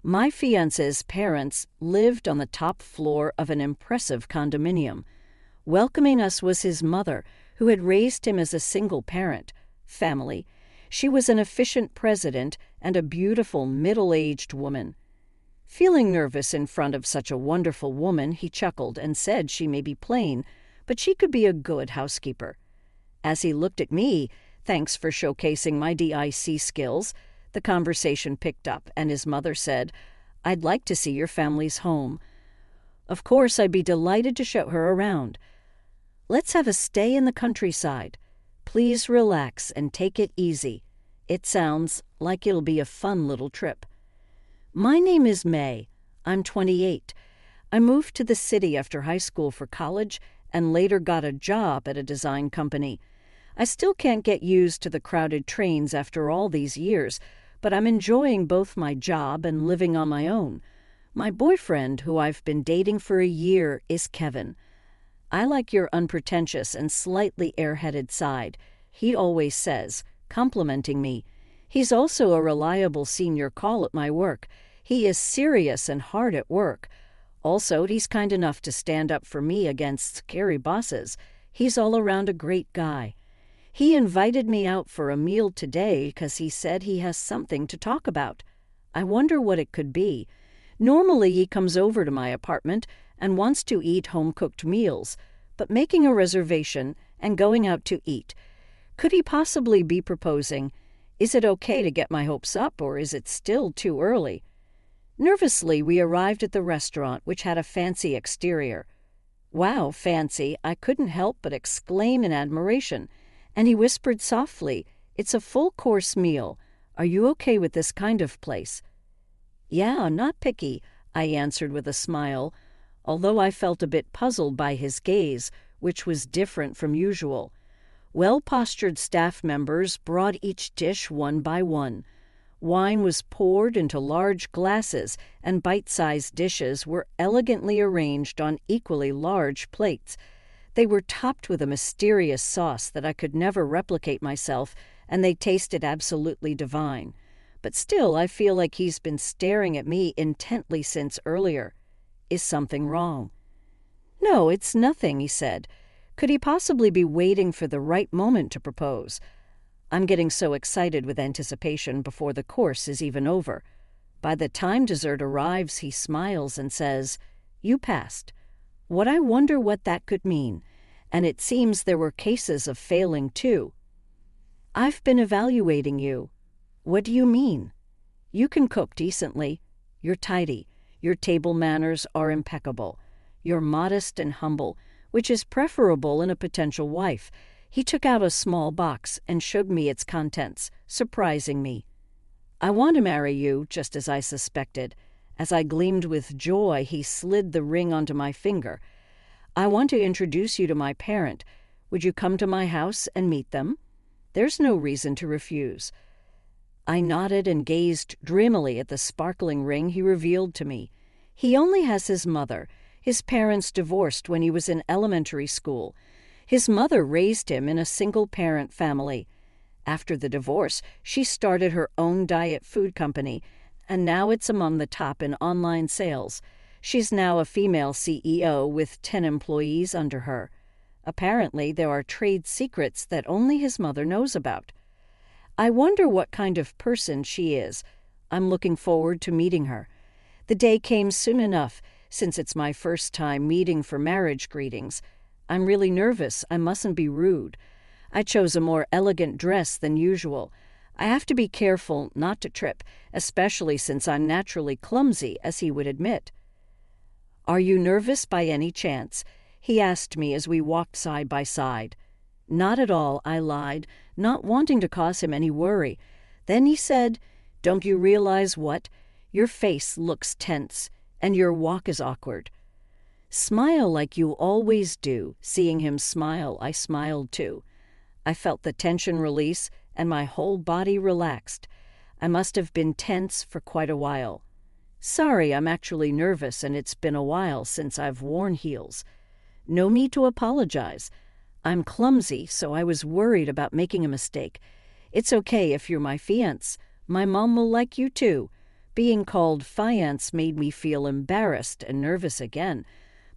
My fiance's parents lived on the top floor of an impressive condominium. Welcoming us was his mother, who had raised him as a single parent. Family. She was an efficient president and a beautiful middle-aged woman. Feeling nervous in front of such a wonderful woman, he chuckled and said she may be plain, but she could be a good housekeeper. As he looked at me, thanks for showcasing my DIC skills, the conversation picked up, and his mother said, "I'd like to see your family's home." Of course, I'd be delighted to show her around. "Let's have a stay in the countryside. Please relax and take it easy. It sounds like it'll be a fun little trip." My name is May. I'm 28. I moved to the city after high school for college and later got a job at a design company. I still can't get used to the crowded trains after all these years, but I'm enjoying both my job and living on my own. My boyfriend, who I've been dating for a year, is Kevin. "I like your unpretentious and slightly airheaded side," he always says, complimenting me. He's also a reliable senior call at my work. He is serious and hard at work. Also, he's kind enough to stand up for me against scary bosses. He's all around a great guy. He invited me out for a meal today because he said he has something to talk about. I wonder what it could be. Normally, he comes over to my apartment and wants to eat home-cooked meals, but making a reservation and going out to eat. Could he possibly be proposing? Is it okay to get my hopes up, or is it still too early? Nervously, we arrived at the restaurant, which had a fancy exterior. "Wow, fancy," I couldn't help but exclaim in admiration, and he whispered softly, "It's a full-course meal. Are you okay with this kind of place?" "Yeah, not picky," I answered with a smile, although I felt a bit puzzled by his gaze, which was different from usual. Well-postured staff members brought each dish one by one. Wine was poured into large glasses, and bite-sized dishes were elegantly arranged on equally large plates. They were topped with a mysterious sauce that I could never replicate myself, and they tasted absolutely divine. But still, I feel like he's been staring at me intently since earlier. Is something wrong? "No, it's nothing," he said. Could he possibly be waiting for the right moment to propose? I'm getting so excited with anticipation before the course is even over. By the time dessert arrives, he smiles and says, "You passed." I wonder what that could mean. And it seems there were cases of failing too. "I've been evaluating you." "What do you mean?" "You can cook decently. You're tidy. Your table manners are impeccable. You're modest and humble, which is preferable in a potential wife." He took out a small box and showed me its contents, surprising me. "I want to marry you, just as I suspected." As I gleamed with joy, he slid the ring onto my finger. "I want to introduce you to my parent. Would you come to my house and meet them?" There's no reason to refuse. I nodded and gazed dreamily at the sparkling ring he revealed to me. He only has his mother. His parents divorced when he was in elementary school. His mother raised him in a single-parent family. After the divorce, she started her own diet food company, and now it's among the top in online sales. She's now a female CEO with 10 employees under her. Apparently, there are trade secrets that only his mother knows about. I wonder what kind of person she is. I'm looking forward to meeting her. The day came soon enough, since it's my first time meeting for marriage greetings. I'm really nervous. I mustn't be rude. I chose a more elegant dress than usual. I have to be careful not to trip, especially since I'm naturally clumsy, as he would admit. "Are you nervous by any chance?" he asked me as we walked side by side. "Not at all," I lied, not wanting to cause him any worry. Then he said, "Don't you realize what? Your face looks tense, and your walk is awkward." "Smile like you always do." Seeing him smile, I smiled too. I felt the tension release, and my whole body relaxed. I must have been tense for quite a while. "Sorry, I'm actually nervous, and it's been a while since I've worn heels." "No need to apologize. I'm clumsy, so I was worried about making a mistake. It's okay if you're my fiance. My mom will like you too. Being called fiance made me feel embarrassed and nervous again,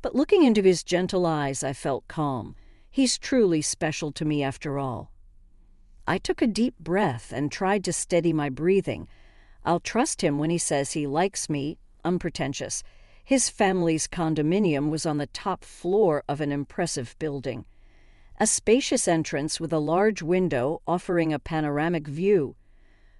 but looking into his gentle eyes, I felt calm. He's truly special to me after all. I took a deep breath and tried to steady my breathing. I'll trust him when he says he likes me, unpretentious. His family's condominium was on the top floor of an impressive building. A spacious entrance with a large window offering a panoramic view.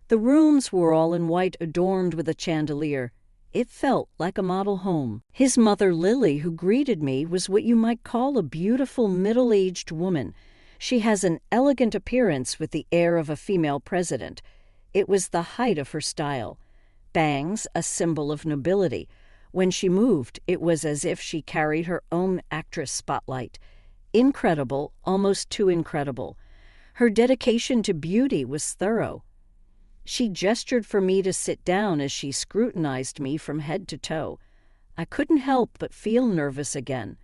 The rooms were all in white, adorned with a chandelier. It felt like a model home. His mother, Lily, who greeted me, was what you might call a beautiful middle-aged woman. She has an elegant appearance with the air of a female president. It was the height of her style. Bangs, a symbol of nobility. When she moved, it was as if she carried her own actress spotlight. Incredible, almost too incredible. Her dedication to beauty was thorough. She gestured for me to sit down as she scrutinized me from head to toe. I couldn't help but feel nervous again.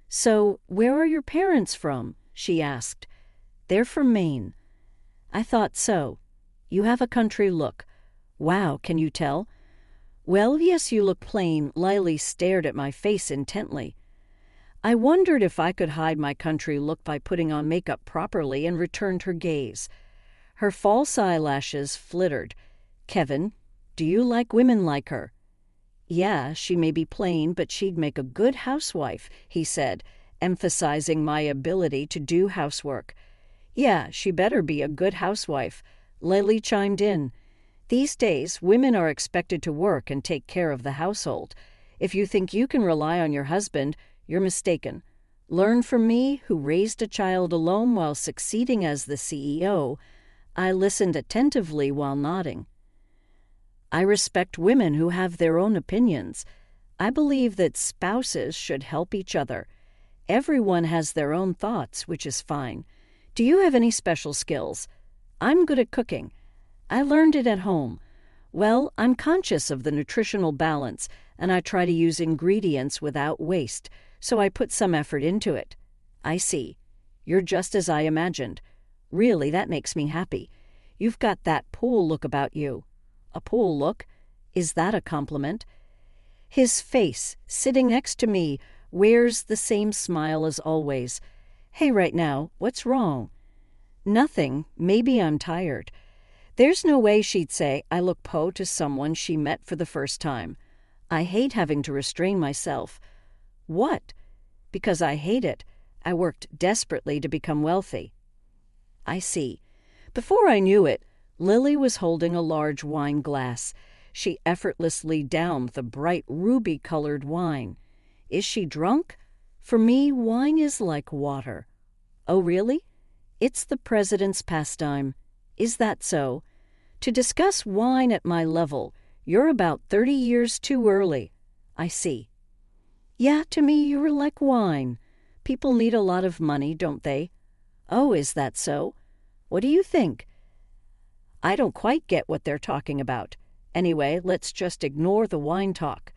"So, where are your parents from?" she asked. "They're from Maine." "I thought so. You have a country look." "Wow, can you tell?" "Well, yes, you look plain." Lily stared at my face intently. I wondered if I could hide my country look by putting on makeup properly and returned her gaze. Her false eyelashes flittered. "Kevin, do you like women like her?" "Yeah, she may be plain, but she'd make a good housewife," he said, emphasizing my ability to do housework. "Yeah, she better be a good housewife," Lily chimed in. "These days, women are expected to work and take care of the household. If you think you can rely on your husband, you're mistaken. Learn from me, who raised a child alone while succeeding as the CEO. I listened attentively while nodding. I respect women who have their own opinions. I believe that spouses should help each other. Everyone has their own thoughts, which is fine. Do you have any special skills? I'm good at cooking. I learned it at home. Well, I'm conscious of the nutritional balance, and I try to use ingredients without waste, so I put some effort into it. I see. You're just as I imagined. Really, that makes me happy. You've got that pool look about you." "A pool look? Is that a compliment?" His face, sitting next to me, wears the same smile as always. "Hey, right now, what's wrong?" "Nothing. Maybe I'm tired." There's no way she'd say I look po to someone she met for the first time. I hate having to restrain myself. "What?" "Because I hate it. I worked desperately to become wealthy." "I see." Before I knew it, Lily was holding a large wine glass. She effortlessly downed the bright ruby-colored wine. Is she drunk? For me, wine is like water. "Oh, really?" "It's the president's pastime." "Is that so?" "To discuss wine at my level, you're about 30 years too early." "I see." "Yeah, to me you're like wine. People need a lot of money, don't they?" "Oh, is that so? What do you think?" "I don't quite get what they're talking about. Anyway, let's just ignore the wine talk."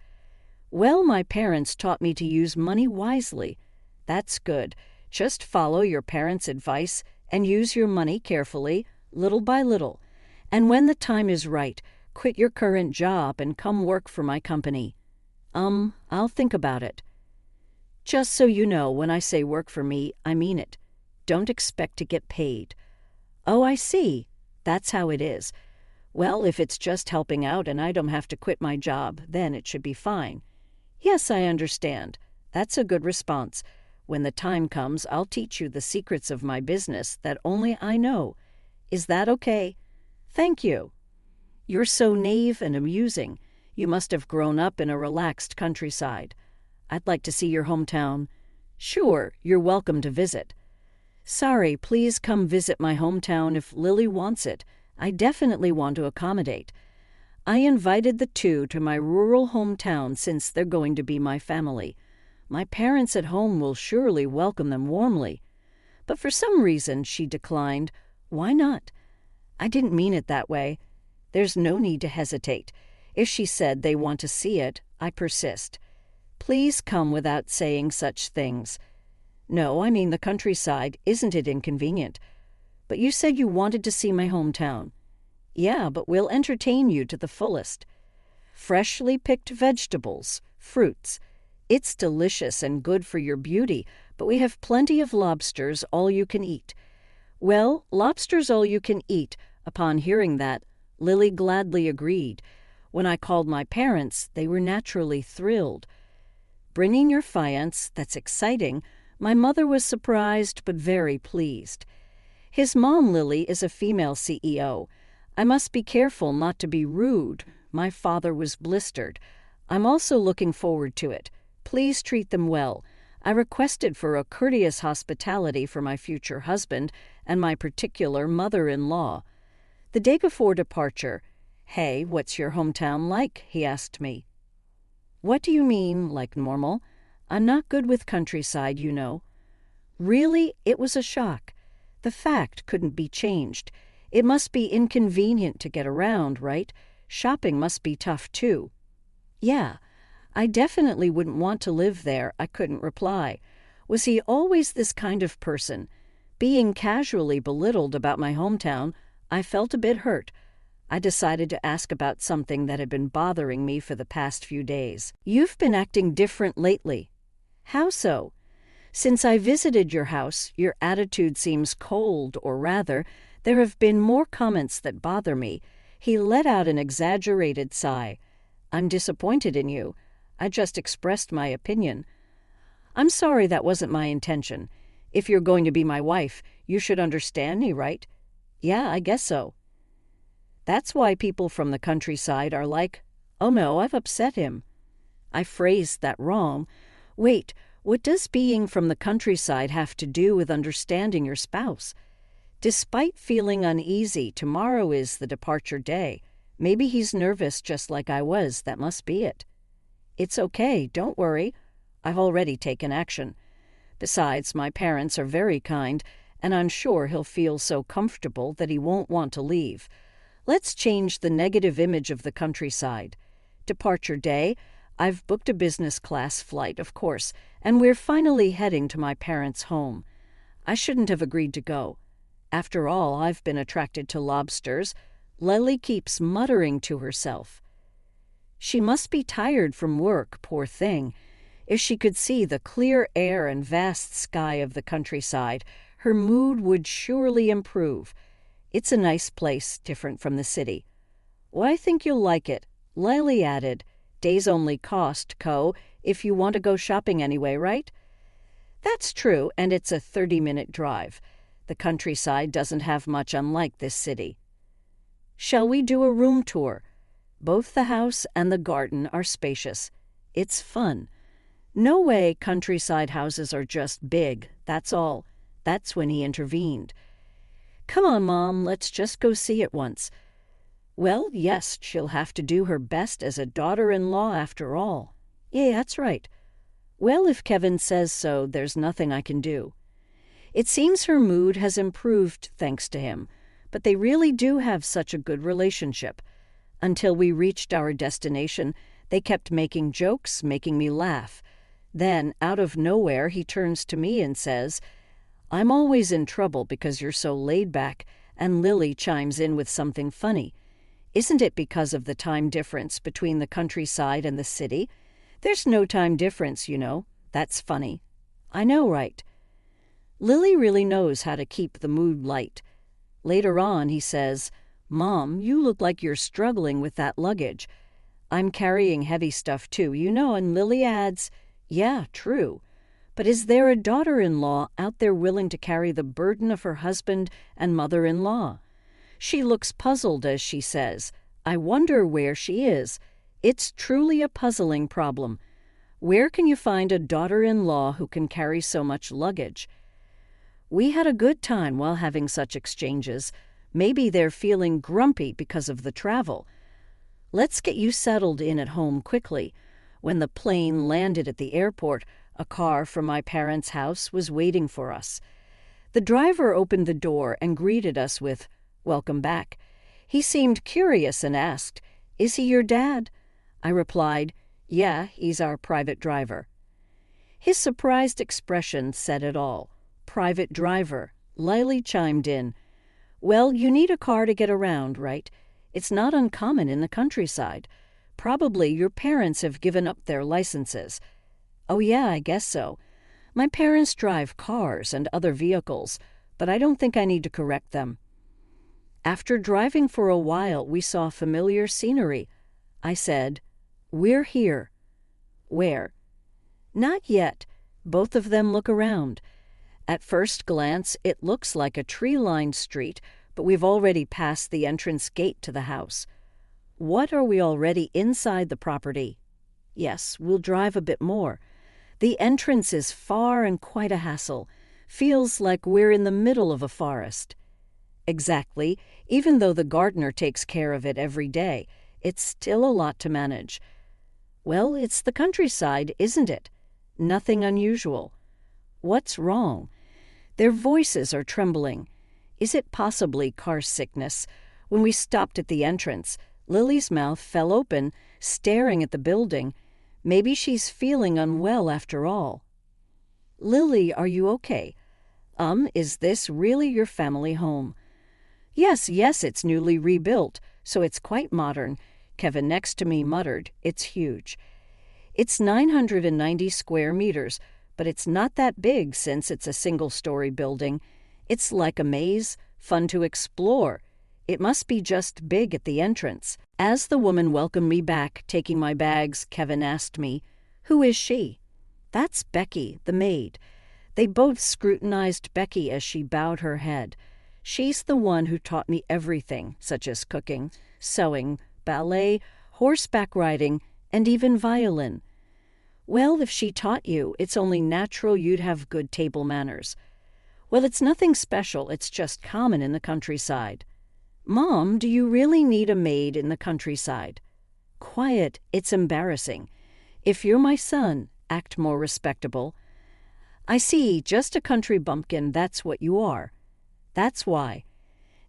"Well, my parents taught me to use money wisely." "That's good. Just follow your parents' advice and use your money carefully, little by little. And when the time is right, quit your current job and come work for my company." I'll think about it." Just so you know, when I say work for me, I mean it. Don't expect to get paid." "Oh, I see. That's how it is. Well, if it's just helping out and I don't have to quit my job, then it should be fine." "Yes, I understand. That's a good response. When the time comes, I'll teach you the secrets of my business that only I know. Is that okay?" "Thank you." "You're so naive and amusing. You must have grown up in a relaxed countryside. I'd like to see your hometown." "Sure, you're welcome to visit." "Sorry, please come visit my hometown if Lily wants it. I definitely want to accommodate." I invited the two to my rural hometown since they're going to be my family. My parents at home will surely welcome them warmly. But for some reason, she declined. "Why not?" "I didn't mean it that way." "There's no need to hesitate. If she said they want to see it, I persist." "Please come without saying such things." "No, I mean the countryside. Isn't it inconvenient?" "But you said you wanted to see my hometown." "Yeah, but we'll entertain you to the fullest." freshly picked vegetables, fruits. It's delicious and good for your beauty, but we have plenty of lobsters, all you can eat. Well, lobsters all you can eat. Upon hearing that, Lily gladly agreed. When I called my parents, they were naturally thrilled. Bringing your fiance, that's exciting. My mother was surprised but very pleased. His mom, Lily, is a female CEO. I must be careful not to be rude. My father was blistered. I'm also looking forward to it. Please treat them well. I requested for a courteous hospitality for my future husband and my particular mother-in-law. The day before departure, "Hey, what's your hometown like?" he asked me. "What do you mean, like normal? I'm not good with countryside, you know." Really, it was a shock. The fact couldn't be changed. It must be inconvenient to get around, right? Shopping must be tough, too. "Yeah, I definitely wouldn't want to live there," I couldn't reply. Was he always this kind of person? Being casually belittled about my hometown, I felt a bit hurt. I decided to ask about something that had been bothering me for the past few days. "You've been acting different lately." "How so?" "Since I visited your house, your attitude seems cold, or rather, there have been more comments that bother me." He let out an exaggerated sigh. "I'm disappointed in you. I just expressed my opinion." "I'm sorry, that wasn't my intention. If you're going to be my wife, you should understand me, right?" "Yeah, I guess so." "That's why people from the countryside are like, 'Oh no, I've upset him.'" I phrased that wrong. Wait, what does being from the countryside have to do with understanding your spouse? Despite feeling uneasy, tomorrow is the departure day. Maybe he's nervous just like I was. That must be it. "It's okay, don't worry. I've already taken action. Besides, my parents are very kind, and I'm sure he'll feel so comfortable that he won't want to leave. Let's change the negative image of the countryside. Departure day, I've booked a business class flight, of course, and we're finally heading to my parents' home. I shouldn't have agreed to go. After all, I've been attracted to lobsters." Lily keeps muttering to herself. She must be tired from work, poor thing. If she could see the clear air and vast sky of the countryside, her mood would surely improve. It's a nice place, different from the city. "Well, I think you'll like it," Lily added. "Days only cost, if you want to go shopping anyway, right?" "That's true, and it's a 30-minute drive. The countryside doesn't have much unlike this city." "Shall we do a room tour?" Both the house and the garden are spacious. It's fun. "No way, countryside houses are just big, that's all." That's when he intervened. "Come on, Mom, let's just go see it once." "Well, yes, she'll have to do her best as a daughter-in-law after all." "Yeah, that's right." "Well, if Kevin says so, there's nothing I can do." It seems her mood has improved thanks to him, but they really do have such a good relationship. Until we reached our destination, they kept making jokes, making me laugh. Then, out of nowhere, he turns to me and says, "I'm always in trouble because you're so laid back," and Lily chimes in with something funny. "Isn't it because of the time difference between the countryside and the city?" "There's no time difference, you know." "That's funny." "I know, right?" Lily really knows how to keep the mood light. Later on, he says, "Mom, you look like you're struggling with that luggage." "I'm carrying heavy stuff too, you know," and Lily adds, "Yeah, true. But is there a daughter-in-law out there willing to carry the burden of her husband and mother-in-law?" She looks puzzled as she says, "I wonder where she is." It's truly a puzzling problem. Where can you find a daughter-in-law who can carry so much luggage? We had a good time while having such exchanges. Maybe they're feeling grumpy because of the travel. Let's get you settled in at home quickly. When the plane landed at the airport, a car from my parents' house was waiting for us. The driver opened the door and greeted us with, "Welcome back." He seemed curious and asked, "Is he your dad?" I replied, "Yeah, he's our private driver." His surprised expression said it all. Private driver. Lily chimed in, "Well, you need a car to get around, right? It's not uncommon in the countryside. Probably your parents have given up their licenses. Oh yeah, I guess so. My parents drive cars and other vehicles, but I don't think I need to correct them. After driving for a while, we saw familiar scenery. I said, "We're here." "Where?" "Not yet." Both of them look around. At first glance, it looks like a tree-lined street, but we've already passed the entrance gate to the house. "What, are we already inside the property?" "Yes, we'll drive a bit more. The entrance is far and quite a hassle. Feels like we're in the middle of a forest." "Exactly. Even though the gardener takes care of it every day, it's still a lot to manage." "Well, it's the countryside, isn't it? Nothing unusual." "What's wrong?" Their voices are trembling. Is it possibly car sickness? When we stopped at the entrance, Lily's mouth fell open, staring at the building. Maybe she's feeling unwell after all. "Lily, are you okay? Is this really your family home?" Yes, it's newly rebuilt, so it's quite modern," Kevin next to me muttered. "It's huge." "It's 990 square meters, but it's not that big since it's a single-story building. It's like a maze, fun to explore. It must be just big at the entrance." As the woman welcomed me back, taking my bags, Kevin asked me, "Who is she?" "That's Becky, the maid." They both scrutinized Becky as she bowed her head. "She's the one who taught me everything, such as cooking, sewing, ballet, horseback riding, and even violin." "Well, if she taught you, it's only natural you'd have good table manners." "Well, it's nothing special, it's just common in the countryside." "Mom, do you really need a maid in the countryside?" "Quiet, it's embarrassing. If you're my son, act more respectable." "I see, just a country bumpkin, that's what you are." "That's why."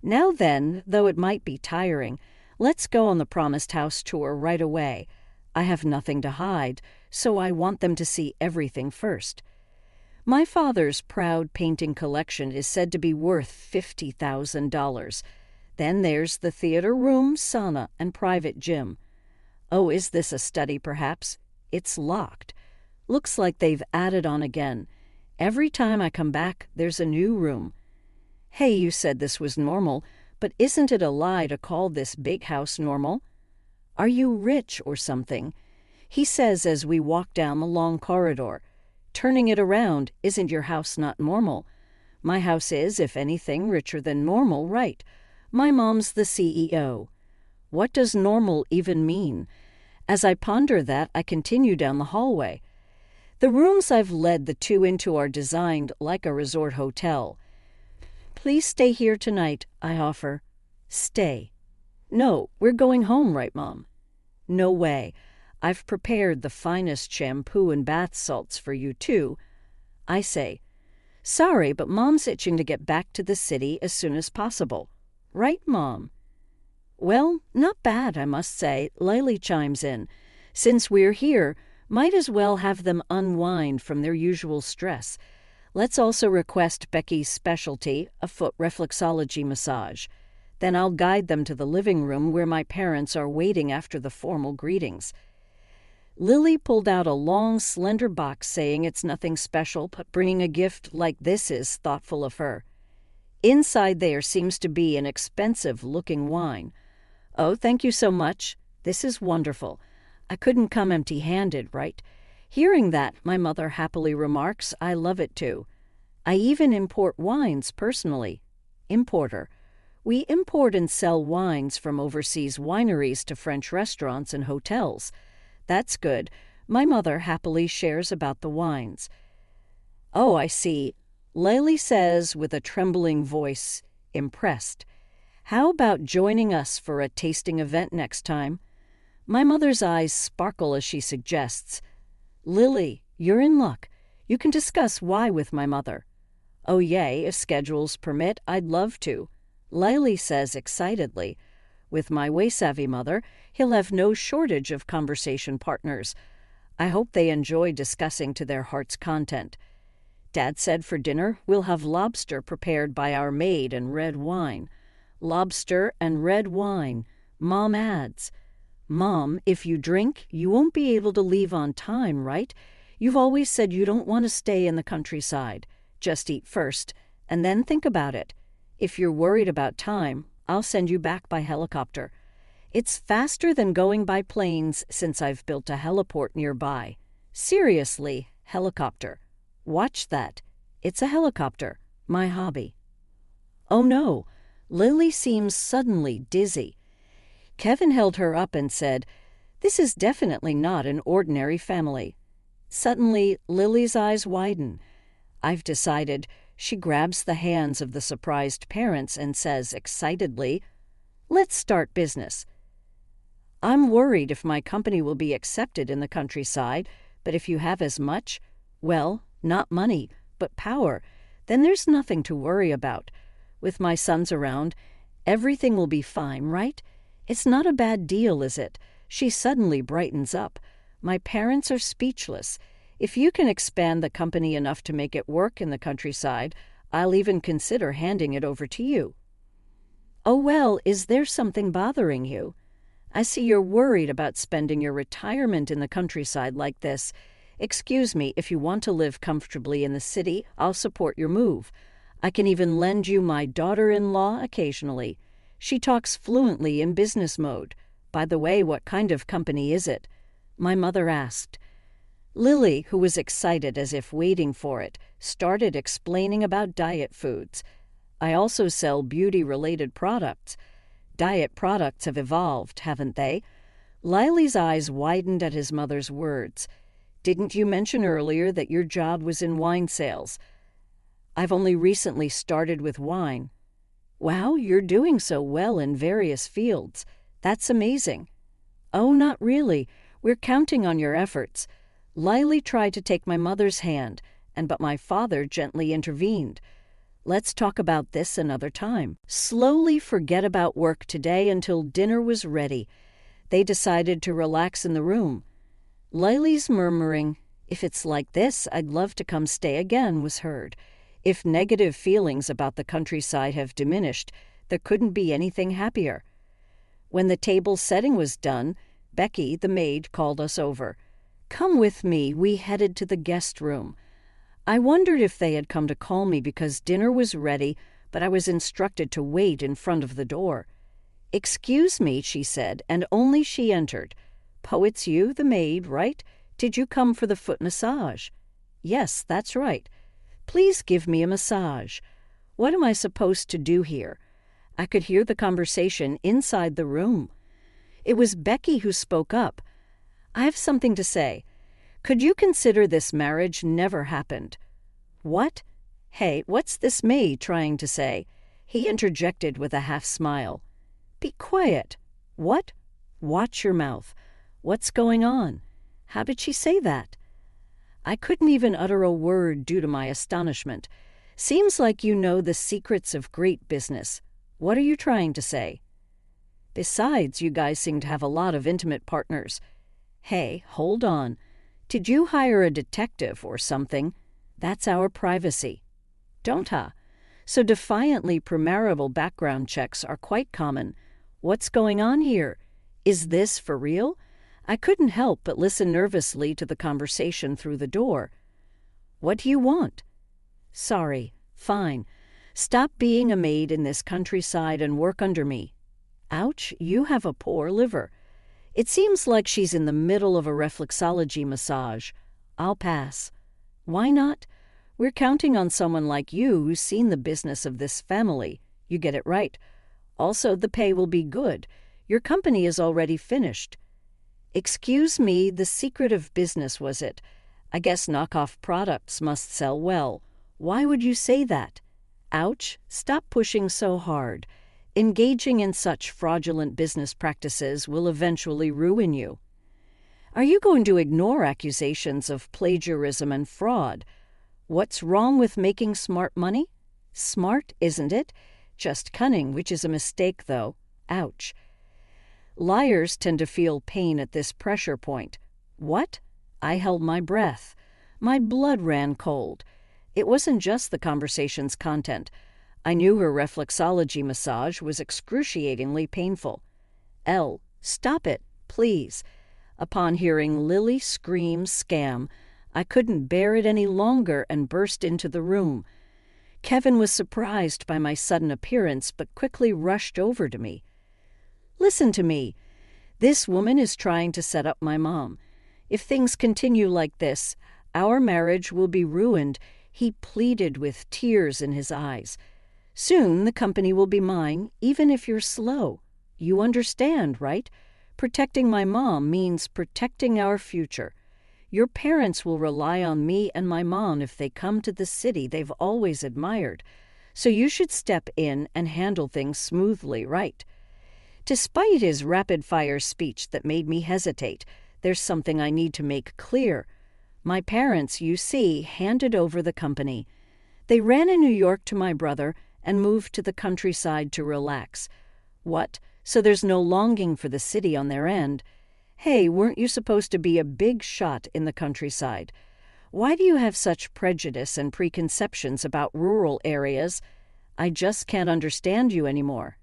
"Now then, though it might be tiring, let's go on the promised house tour right away. I have nothing to hide, so I want them to see everything first." My father's proud painting collection is said to be worth $50,000. Then there's the theater room, sauna, and private gym. Oh, is this a study, perhaps? It's locked. Looks like they've added on again. Every time I come back, there's a new room. Hey, you said this was normal, but isn't it a lie to call this big house normal? Are you rich or something? He says as we walk down the long corridor. Turning it around, isn't your house not normal? My house is, if anything, richer than normal, right? My mom's the CEO. What does normal even mean? As I ponder that, I continue down the hallway. The rooms I've led the two into are designed like a resort hotel. "Please stay here tonight," I offer. "Stay." "No, we're going home, right, Mom?" "No way. I've prepared the finest shampoo and bath salts for you, too." I say, "Sorry, but Mom's itching to get back to the city as soon as possible." "Right, Mom?" "Well, not bad, I must say," Lily chimes in. "Since we're here, might as well have them unwind from their usual stress. Let's also request Becky's specialty, a foot reflexology massage. Then I'll guide them to the living room where my parents are waiting after the formal greetings." Lily pulled out a long, slender box saying it's nothing special, but bringing a gift like this is thoughtful of her. Inside there seems to be an expensive-looking wine. "Oh, thank you so much. This is wonderful. I couldn't come empty-handed, right?" Hearing that, my mother happily remarks, "I love it too. I even import wines personally." Importer. We import and sell wines from overseas wineries to French restaurants and hotels. That's good. My mother happily shares about the wines. "Oh, I see." Lily says with a trembling voice, impressed. "How about joining us for a tasting event next time?" My mother's eyes sparkle as she suggests, "Lily, you're in luck. You can discuss why with my mother." "Oh, yay, if schedules permit, I'd love to." Lily says excitedly, "With my way-savvy mother, he'll have no shortage of conversation partners. I hope they enjoy discussing to their heart's content." Dad said for dinner, we'll have lobster prepared by our maid and red wine. Lobster and red wine. Mom adds. Mom, if you drink, you won't be able to leave on time, right? You've always said you don't want to stay in the countryside. Just eat first, and then think about it. If you're worried about time, I'll send you back by helicopter. It's faster than going by planes since I've built a heliport nearby. Seriously, helicopter. Watch that. It's a helicopter, my hobby. Oh no, Lily seems suddenly dizzy. Kevin held her up and said, "This is definitely not an ordinary family." Suddenly, Lily's eyes widen. I've decided. She grabs the hands of the surprised parents and says excitedly, "Let's start business." I'm worried if my company will be accepted in the countryside, but if you have as much, well, not money, but power, then there's nothing to worry about. With my sons around, everything will be fine, right? It's not a bad deal, is it? She suddenly brightens up. My parents are speechless. If you can expand the company enough to make it work in the countryside, I'll even consider handing it over to you. Oh well, is there something bothering you? I see you're worried about spending your retirement in the countryside like this. Excuse me, if you want to live comfortably in the city, I'll support your move. I can even lend you my daughter-in-law occasionally. She talks fluently in business mode. By the way, what kind of company is it? My mother asked. Lily, who was excited as if waiting for it, started explaining about diet foods. I also sell beauty-related products. Diet products have evolved, haven't they? Lily's eyes widened at his mother's words. Didn't you mention earlier that your job was in wine sales? I've only recently started with wine. Wow, you're doing so well in various fields. That's amazing. Oh, not really. We're counting on your efforts. Lily tried to take my mother's hand, but my father gently intervened. Let's talk about this another time. Slowly forget about work today until dinner was ready. They decided to relax in the room. Lily's murmuring, "If it's like this, I'd love to come stay again," was heard. If negative feelings about the countryside have diminished, there couldn't be anything happier. When the table setting was done, Becky, the maid, called us over. "Come with me," we headed to the guest room. I wondered if they had come to call me because dinner was ready, but I was instructed to wait in front of the door. "Excuse me," she said, and only she entered. "Po, it's you, the maid, right? Did you come for the foot massage?" "Yes, that's right." "Please give me a massage." What am I supposed to do here? I could hear the conversation inside the room. It was Becky who spoke up. "I have something to say. Could you consider this marriage never happened?" "What? Hey, what's this maid trying to say?" He interjected with a half smile. "Be quiet." "What?" "Watch your mouth." "What's going on?" "How did she say that?" I couldn't even utter a word due to my astonishment. "Seems like you know the secrets of great business. What are you trying to say?" "Besides, you guys seem to have a lot of intimate partners." "Hey, hold on. Did you hire a detective or something? That's our privacy." "Don't ha." So defiantly premarital background checks are quite common. What's going on here? Is this for real? I couldn't help but listen nervously to the conversation through the door. "What do you want?" "Sorry. Fine. Stop being a maid in this countryside and work under me." "Ouch, you have a poor liver." "It seems like she's in the middle of a reflexology massage. I'll pass." "Why not? We're counting on someone like you who's seen the business of this family. You get it right. Also, the pay will be good. Your company is already finished." "Excuse me, the secret of business was it? I guess knockoff products must sell well. Why would you say that?" "Ouch, stop pushing so hard. Engaging in such fraudulent business practices will eventually ruin you." "Are you going to ignore accusations of plagiarism and fraud? What's wrong with making smart money? Smart, isn't it? Just cunning, which is a mistake, though. Ouch." Liars tend to feel pain at this pressure point. What? I held my breath. My blood ran cold. It wasn't just the conversation's content. I knew her reflexology massage was excruciatingly painful. "Elle, stop it, please." Upon hearing Lily scream scam, I couldn't bear it any longer and burst into the room. Kevin was surprised by my sudden appearance but quickly rushed over to me. "Listen to me. This woman is trying to set up my mom. If things continue like this, our marriage will be ruined," he pleaded with tears in his eyes. "Soon the company will be mine, even if you're slow. You understand, right? Protecting my mom means protecting our future. Your parents will rely on me and my mom if they come to the city they've always admired. So you should step in and handle things smoothly, right?" Despite his rapid-fire speech that made me hesitate, there's something I need to make clear. My parents, you see, handed over the company. They ran in New York to my brother and moved to the countryside to relax. What? So there's no longing for the city on their end? Hey, weren't you supposed to be a big shot in the countryside? Why do you have such prejudice and preconceptions about rural areas? I just can't understand you anymore.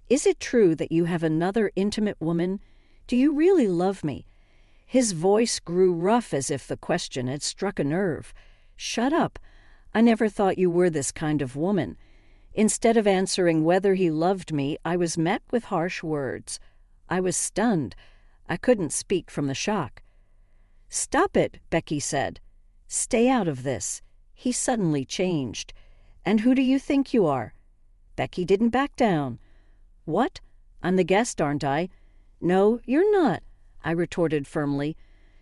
Is it true that you have another intimate woman? Do you really love me? His voice grew rough as if the question had struck a nerve. Shut up. I never thought you were this kind of woman. Instead of answering whether he loved me, I was met with harsh words. I was stunned. I couldn't speak from the shock. "Stop it," Becky said. "Stay out of this." He suddenly changed. "And who do you think you are?" Becky didn't back down. "What? I'm the guest, aren't I?" "No, you're not," I retorted firmly.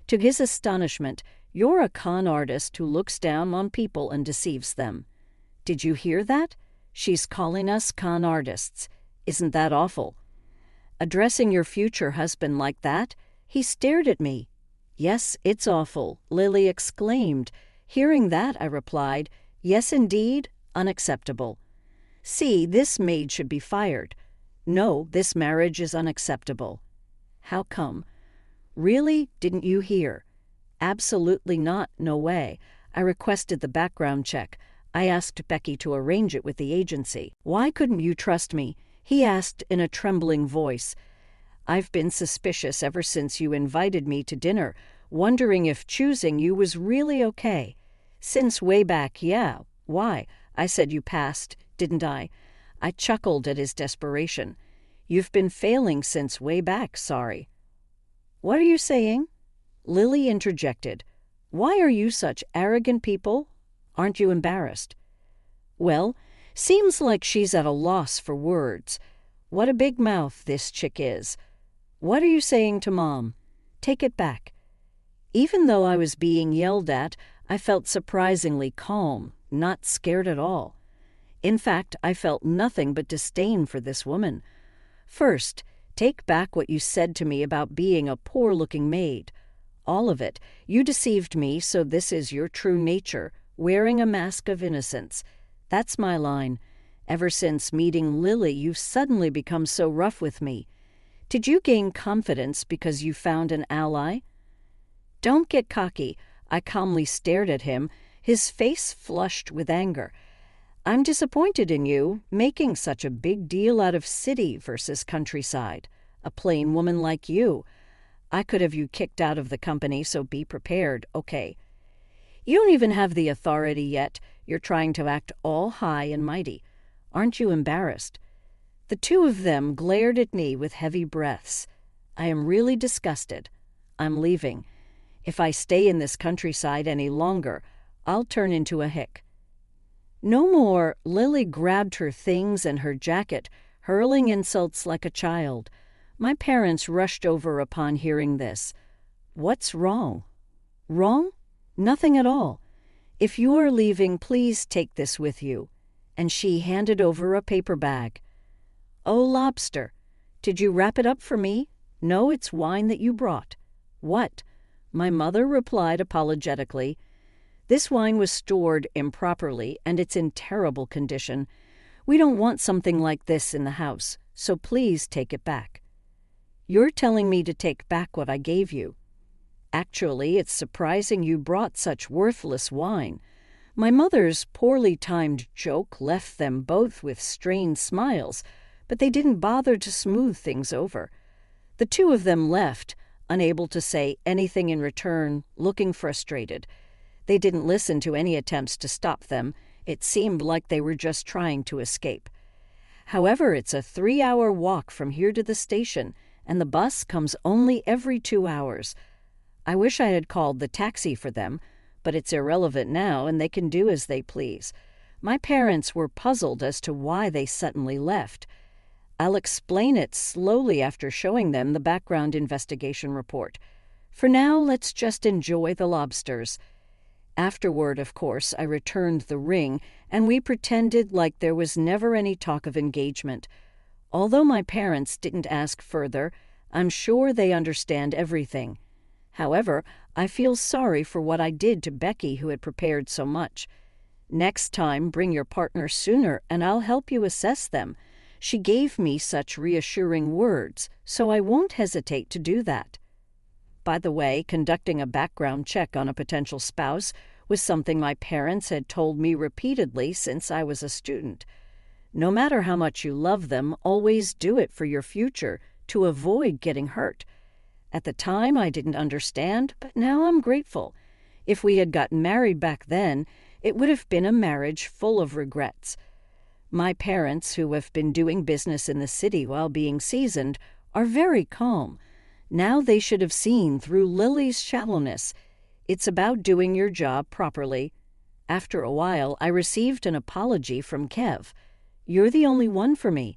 To his astonishment, "You're a con artist who looks down on people and deceives them." "Did you hear that? She's calling us con artists. Isn't that awful?" "Addressing your future husband like that?" He stared at me. "Yes, it's awful," Lily exclaimed. Hearing that, I replied, "Yes, indeed, unacceptable." "See, this maid should be fired." "No, this marriage is unacceptable." "How come?" "Really? Didn't you hear?" "Absolutely not, no way. I requested the background check. I asked Becky to arrange it with the agency." "Why couldn't you trust me?" he asked in a trembling voice. "I've been suspicious ever since you invited me to dinner, wondering if choosing you was really okay. Since way back, yeah. Why? I said you passed, didn't I?" I chuckled at his desperation. "You've been failing since way back, sorry." "What are you saying?" Lily interjected. "Why are you such arrogant people? Aren't you embarrassed?" "Well, seems like she's at a loss for words. What a big mouth this chick is. What are you saying to Mom? Take it back." Even though I was being yelled at, I felt surprisingly calm, not scared at all. In fact, I felt nothing but disdain for this woman. "First, take back what you said to me about being a poor-looking maid. All of it. You deceived me, so this is your true nature, wearing a mask of innocence. That's my line. Ever since meeting Lily, you've suddenly become so rough with me. Did you gain confidence because you found an ally?" "Don't get cocky." I calmly stared at him, his face flushed with anger. "I'm disappointed in you, making such a big deal out of city versus countryside. A plain woman like you. I could have you kicked out of the company, so be prepared, okay? You don't even have the authority yet. You're trying to act all high and mighty. Aren't you embarrassed?" The two of them glared at me with heavy breaths. "I am really disgusted. I'm leaving. If I stay in this countryside any longer, I'll turn into a hick." "No more." Lily grabbed her things and her jacket, hurling insults like a child. My parents rushed over upon hearing this. "What's wrong?" "Wrong? Nothing at all. If you are leaving, please take this with you." And she handed over a paper bag. "Oh, lobster. Did you wrap it up for me?" "No, it's wine that you brought." "What?" My mother replied apologetically. "This wine was stored improperly, and it's in terrible condition. We don't want something like this in the house, so please take it back." "You're telling me to take back what I gave you." "Actually, it's surprising you brought such worthless wine." My mother's poorly timed joke left them both with strained smiles, but they didn't bother to smooth things over. The two of them left, unable to say anything in return, looking frustrated. They didn't listen to any attempts to stop them. It seemed like they were just trying to escape. However, it's a 3-hour walk from here to the station, and the bus comes only every 2 hours. I wish I had called the taxi for them, but it's irrelevant now and they can do as they please. My parents were puzzled as to why they suddenly left. I'll explain it slowly after showing them the background investigation report. For now, let's just enjoy the lobsters. Afterward, of course, I returned the ring, and we pretended like there was never any talk of engagement. Although my parents didn't ask further, I'm sure they understand everything. However, I feel sorry for what I did to Becky, who had prepared so much. Next time, bring your partner sooner, and I'll help you assess them. She gave me such reassuring words, so I won't hesitate to do that. By the way, conducting a background check on a potential spouse was something my parents had told me repeatedly since I was a student. No matter how much you love them, always do it for your future, to avoid getting hurt. At the time, I didn't understand, but now I'm grateful. If we had gotten married back then, it would have been a marriage full of regrets. My parents, who have been doing business in the city while being seasoned, are very calm. Now they should have seen through Lily's shallowness. It's about doing your job properly. After a while, I received an apology from Kev. "You're the only one for me."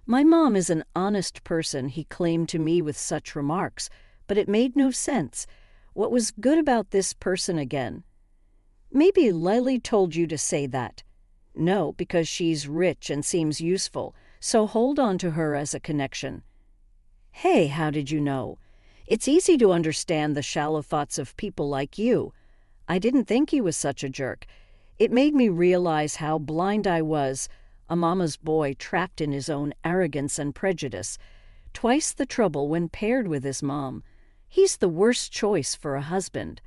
My mom is an honest person, he claimed to me with such remarks, but it made no sense. What was good about this person again? Maybe Lily told you to say that. No, because she's rich and seems useful, so hold on to her as a connection. Hey, how did you know? It's easy to understand the shallow thoughts of people like you. I didn't think he was such a jerk. It made me realize how blind I was, a mama's boy trapped in his own arrogance and prejudice. Twice the trouble when paired with his mom. He's the worst choice for a husband.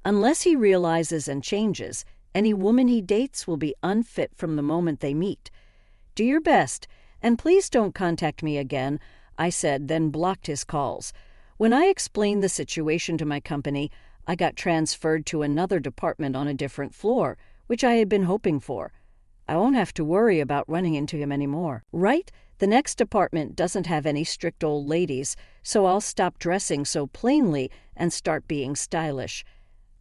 Unless he realizes and changes, any woman he dates will be unfit from the moment they meet. Do your best, and please don't contact me again, I said, then blocked his calls. When I explained the situation to my company, I got transferred to another department on a different floor, which I had been hoping for. I won't have to worry about running into him anymore. Right? The next department doesn't have any strict old ladies, so I'll stop dressing so plainly and start being stylish.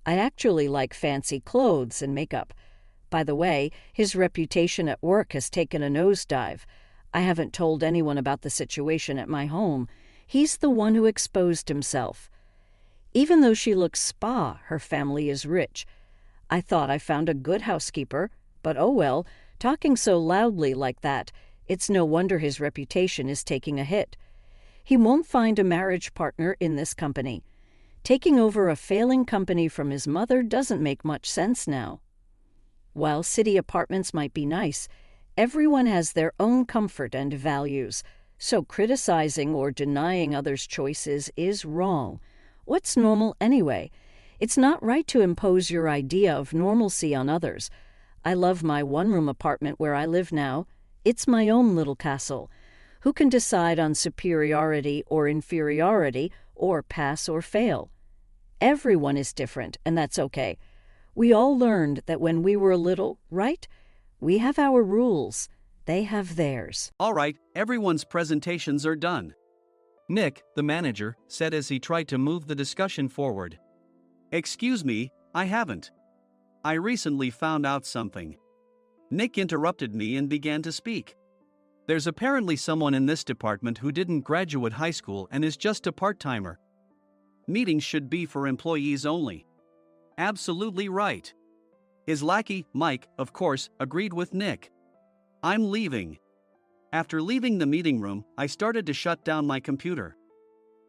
I actually like fancy clothes and makeup. By the way, his reputation at work has taken a nosedive. I haven't told anyone about the situation at my home. He's the one who exposed himself. Even though she looks spa, her family is rich. I thought I found a good housekeeper, but oh well, talking so loudly like that, it's no wonder his reputation is taking a hit. He won't find a marriage partner in this company. Taking over a failing company from his mother doesn't make much sense now. While city apartments might be nice, everyone has their own comfort and values, so criticizing or denying others' choices is wrong. What's normal anyway? It's not right to impose your idea of normalcy on others. I love my one-room apartment where I live now. It's my own little castle. Who can decide on superiority or inferiority, or pass or fail? Everyone is different, and that's okay. We all learned that when we were little, right? We have our rules. They have theirs. All right, everyone's presentations are done. Nick, the manager, said as he tried to move the discussion forward. Excuse me, I haven't. I recently found out something. Nick interrupted me and began to speak. There's apparently someone in this department who didn't graduate high school and is just a part-timer. Meetings should be for employees only. Absolutely right. His lackey, Mike, of course, agreed with Nick. I'm leaving. After leaving the meeting room, I started to shut down my computer.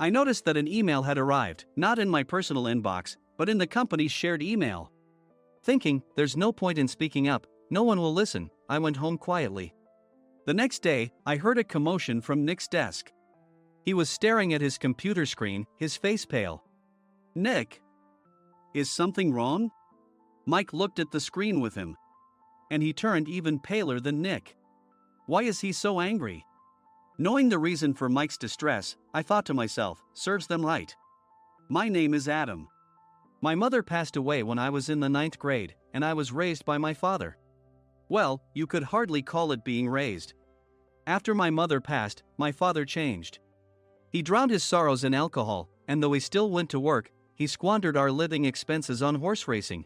I noticed that an email had arrived, not in my personal inbox, but in the company's shared email. Thinking, there's no point in speaking up, no one will listen, I went home quietly. The next day, I heard a commotion from Nick's desk. He was staring at his computer screen, his face pale. Nick? Is something wrong? Mike looked at the screen with him. And he turned even paler than Nick. Why is he so angry? Knowing the reason for Mike's distress, I thought to myself, serves them right. My name is Adam. My mother passed away when I was in the 9th grade, and I was raised by my father. Well, you could hardly call it being raised. After my mother passed, my father changed. He drowned his sorrows in alcohol, and though he still went to work, he squandered our living expenses on horse racing.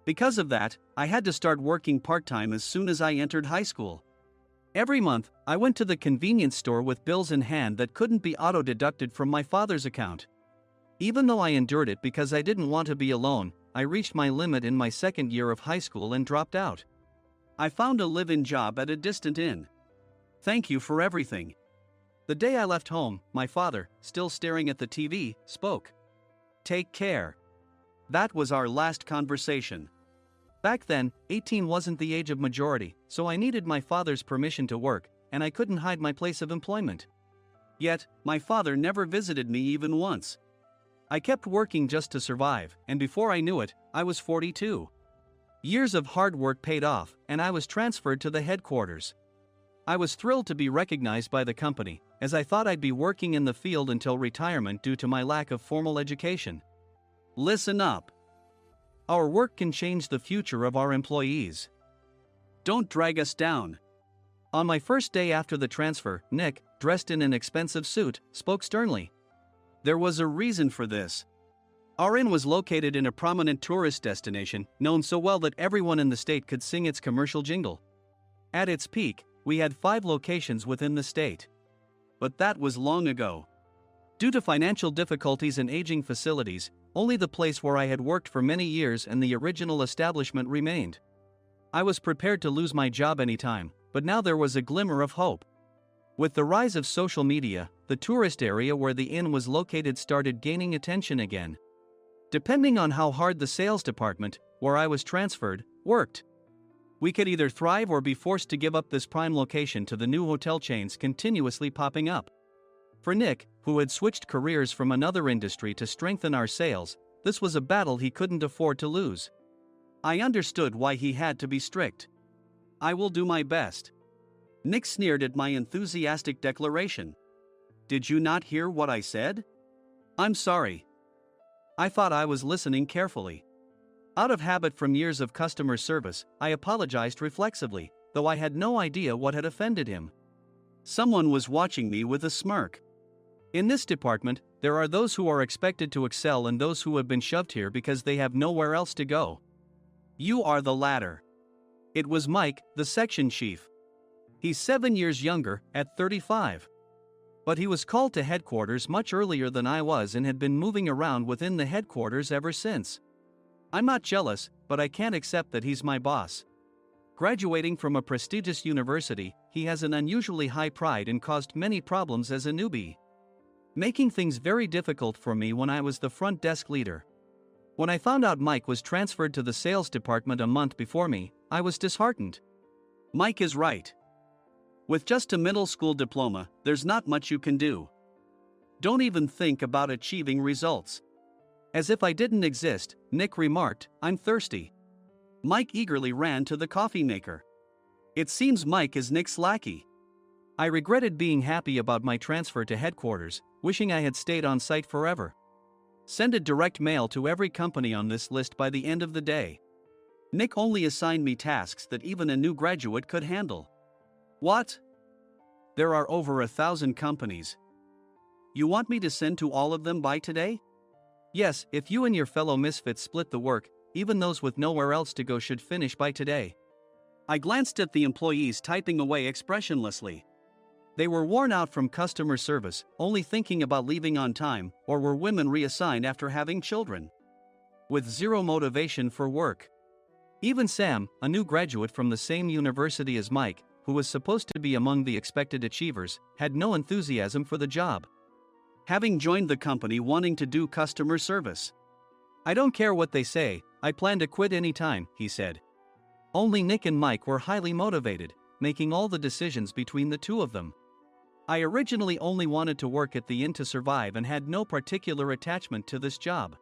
Because of that, I had to start working part-time as soon as I entered high school. Every month, I went to the convenience store with bills in hand that couldn't be auto-deducted from my father's account. Even though I endured it because I didn't want to be alone, I reached my limit in my 2nd year of high school and dropped out. I found a live-in job at a distant inn. Thank you for everything. The day I left home, my father, still staring at the TV, spoke. Take care. That was our last conversation. Back then, 18 wasn't the age of majority, so I needed my father's permission to work, and I couldn't hide my place of employment. Yet, my father never visited me even once. I kept working just to survive, and before I knew it, I was 42. Years of hard work paid off, and I was transferred to the headquarters. I was thrilled to be recognized by the company, as I thought I'd be working in the field until retirement due to my lack of formal education. Listen up. Our work can change the future of our employees. Don't drag us down. On my first day after the transfer, Nick, dressed in an expensive suit, spoke sternly. There was a reason for this. Our inn was located in a prominent tourist destination, known so well that everyone in the state could sing its commercial jingle. At its peak, we had 5 locations within the state. But that was long ago. Due to financial difficulties and aging facilities, only the place where I had worked for many years and the original establishment remained. I was prepared to lose my job anytime, but now there was a glimmer of hope. With the rise of social media, the tourist area where the inn was located started gaining attention again. Depending on how hard the sales department, where I was transferred, worked, we could either thrive or be forced to give up this prime location to the new hotel chains continuously popping up. For Nick, who had switched careers from another industry to strengthen our sales, this was a battle he couldn't afford to lose. I understood why he had to be strict. I will do my best. Nick sneered at my enthusiastic declaration. Did you not hear what I said? I'm sorry. I thought I was listening carefully. Out of habit from years of customer service, I apologized reflexively, though I had no idea what had offended him. Someone was watching me with a smirk. In this department, there are those who are expected to excel and those who have been shoved here because they have nowhere else to go. You are the latter. It was Mike, the section chief. He's 7 years younger, at 35. But he was called to headquarters much earlier than I was and had been moving around within the headquarters ever since. I'm not jealous, but I can't accept that he's my boss. Graduating from a prestigious university, he has an unusually high pride and caused many problems as a newbie, making things very difficult for me when I was the front desk leader. When I found out Mike was transferred to the sales department a month before me, I was disheartened. Mike is right. With just a middle school diploma, there's not much you can do. Don't even think about achieving results. As if I didn't exist, Nick remarked, I'm thirsty. Mike eagerly ran to the coffee maker. It seems Mike is Nick's lackey. I regretted being happy about my transfer to headquarters, wishing I had stayed on site forever. Send a direct mail to every company on this list by the end of the day. Nick only assigned me tasks that even a new graduate could handle. What? There are over 1,000 companies. You want me to send to all of them by today? Yes, if you and your fellow misfits split the work, even those with nowhere else to go should finish by today. I glanced at the employees typing away expressionlessly. They were worn out from customer service, only thinking about leaving on time, or were women reassigned after having children, with zero motivation for work. Even Sam, a new graduate from the same university as Mike, who was supposed to be among the expected achievers, had no enthusiasm for the job, having joined the company wanting to do customer service. I don't care what they say, I plan to quit anytime, he said. Only Nick and Mike were highly motivated, making all the decisions between the two of them. I originally only wanted to work at the inn to survive and had no particular attachment to this job.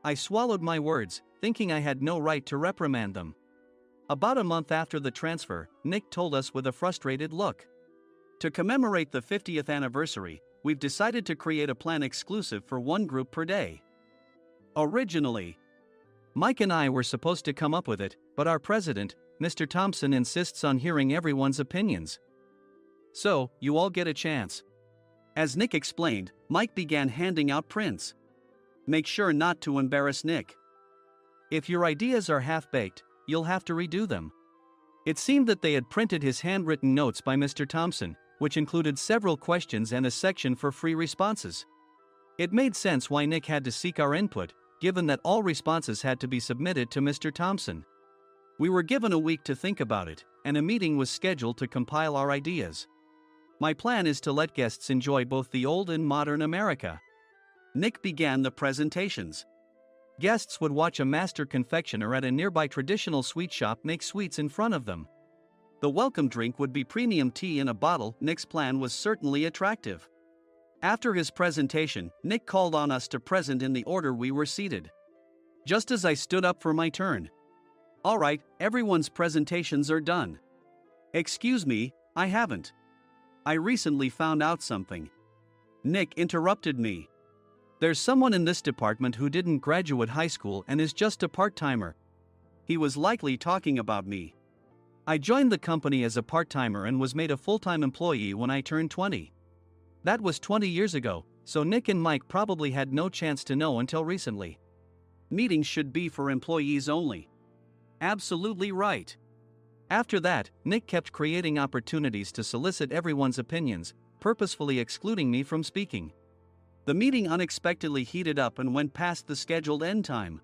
I swallowed my words, thinking I had no right to reprimand them. About a month after the transfer, Nick told us with a frustrated look. To commemorate the 50th anniversary, we've decided to create a plan exclusive for one group per day. Originally, Mike and I were supposed to come up with it, but our president, Mr. Thompson, insists on hearing everyone's opinions. So, you all get a chance. As Nick explained, Mike began handing out prints. Make sure not to embarrass Nick. If your ideas are half-baked, you'll have to redo them. It seemed that they had printed his handwritten notes by Mr. Thompson, which included several questions and a section for free responses. It made sense why Nick had to seek our input, given that all responses had to be submitted to Mr. Thompson. We were given a week to think about it, and a meeting was scheduled to compile our ideas. My plan is to let guests enjoy both the old and modern America. Nick began the presentations. Guests would watch a master confectioner at a nearby traditional sweet shop make sweets in front of them. The welcome drink would be premium tea in a bottle. Nick's plan was certainly attractive. After his presentation, Nick called on us to present in the order we were seated. Just as I stood up for my turn. All right, everyone's presentations are done. Excuse me, I haven't. I recently found out something. Nick interrupted me. There's someone in this department who didn't graduate high school and is just a part-timer. He was likely talking about me. I joined the company as a part-timer and was made a full-time employee when I turned 20. That was 20 years ago, so Nick and Mike probably had no chance to know until recently. Meetings should be for employees only. Absolutely right. After that, Nick kept creating opportunities to solicit everyone's opinions, purposefully excluding me from speaking. The meeting unexpectedly heated up and went past the scheduled end time.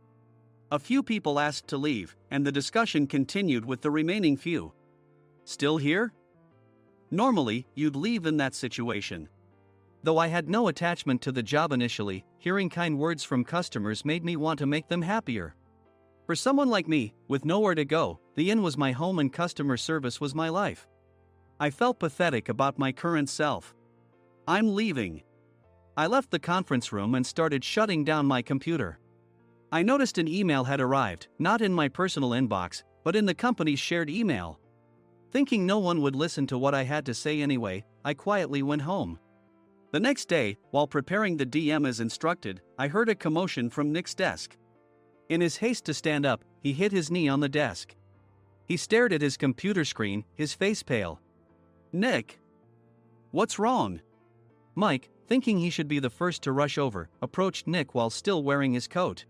A few people asked to leave, and the discussion continued with the remaining few. Still here? Normally, you'd leave in that situation. Though I had no attachment to the job initially, hearing kind words from customers made me want to make them happier. For someone like me, with nowhere to go, the inn was my home and customer service was my life. I felt pathetic about my current self. I'm leaving. I left the conference room and started shutting down my computer. I noticed an email had arrived, not in my personal inbox, but in the company's shared email. Thinking no one would listen to what I had to say anyway, I quietly went home. The next day, while preparing the DM as instructed, I heard a commotion from Nick's desk. In his haste to stand up, he hit his knee on the desk. He stared at his computer screen, his face pale. Nick! What's wrong? Mike, thinking he should be the first to rush over, approached Nick while still wearing his coat.